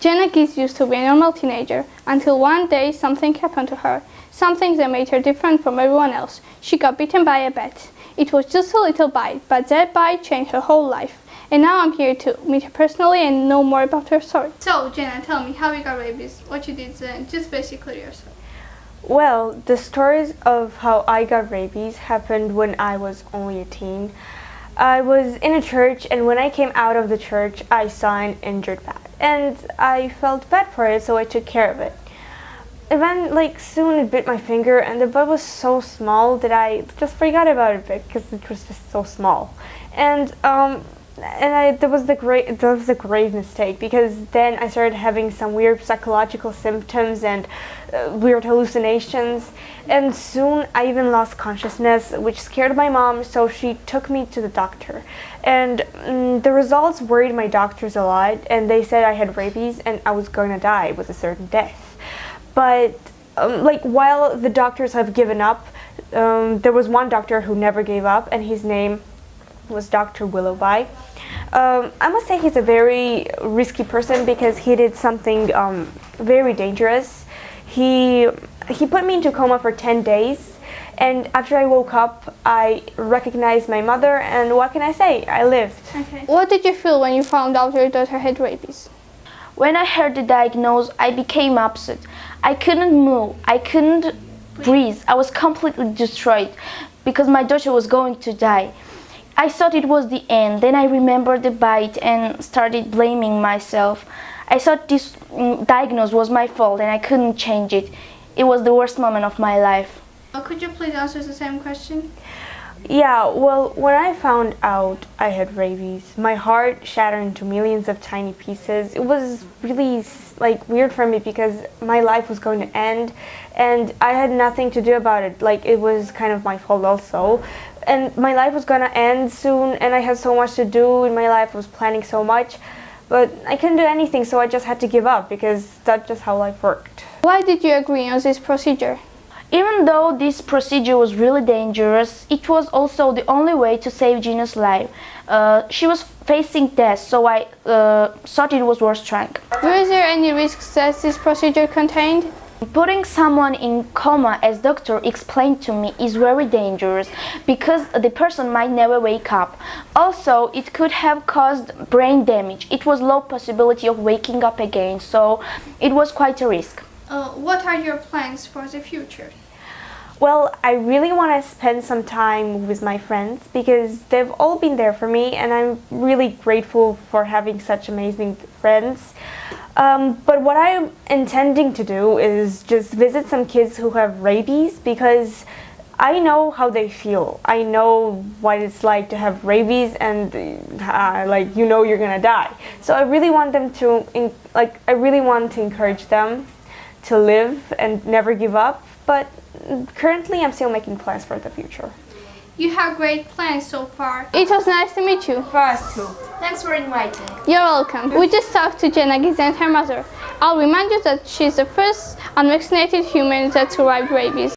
Jenna Gies used to be a normal teenager until one day something happened to her. Something that made her different from everyone else. She got bitten by a bat. It was just a little bite, but that bite changed her whole life. And now I'm here to meet her personally and know more about her story. So, Jenna, tell me how you got rabies, what you did then, just basically your story. Well, the stories of how I got rabies happened when I was only a teen. I was in a church, and when I came out of the church, I saw an injured bat. And I felt bad for it, so I took care of it. And then, soon it bit my finger, and the bud was so small that I just forgot about it because it was just so small. That was a grave mistake, because then I started having some weird psychological symptoms and weird hallucinations, and soon I even lost consciousness, which scared my mom, so she took me to the doctor. And the results worried my doctors a lot, and they said I had rabies and I was going to die with a certain death. But while the doctors have given up, there was one doctor who never gave up, and his name was Dr. Willoughby. I must say he's a very risky person because he did something very dangerous. He put me into coma for 10 days, and after I woke up, I recognized my mother, and what can I say? I lived. Okay. What did you feel when you found out your daughter had rabies? When I heard the diagnosis, I became upset. I couldn't move. I couldn't breathe. I was completely destroyed because my daughter was going to die. I thought it was the end. Then I remembered the bite and started blaming myself. I thought this diagnosis was my fault and I couldn't change it. It was the worst moment of my life. Could you please answer the same question? Yeah, well, when I found out I had rabies, my heart shattered into millions of tiny pieces. It was really weird for me because my life was going to end and I had nothing to do about it. It was kind of my fault also. And my life was going to end soon, and I had so much to do in my life. I was planning so much, but I couldn't do anything, so I just had to give up because that's just how life worked. Why did you agree on this procedure? Even though this procedure was really dangerous, it was also the only way to save Gina's life. She was facing death, so I thought it was worth trying. Were there any risks that this procedure contained? Putting someone in coma, as doctor explained to me, is very dangerous because the person might never wake up. Also, it could have caused brain damage. It was low possibility of waking up again, so it was quite a risk. What are your plans for the future? Well, I really want to spend some time with my friends because they've all been there for me, and I'm really grateful for having such amazing friends. But what I'm intending to do is just visit some kids who have rabies because I know how they feel. I know what it's like to have rabies and you're gonna die. So I really want them to, I really want to encourage them to live and never give up. But currently I'm still making plans for the future. You have great plans so far. It was nice to meet you. For us too. Thanks for inviting. You're welcome. We just talked to Jenna Gies and her mother. I'll remind you that she's the first unvaccinated human that survived rabies.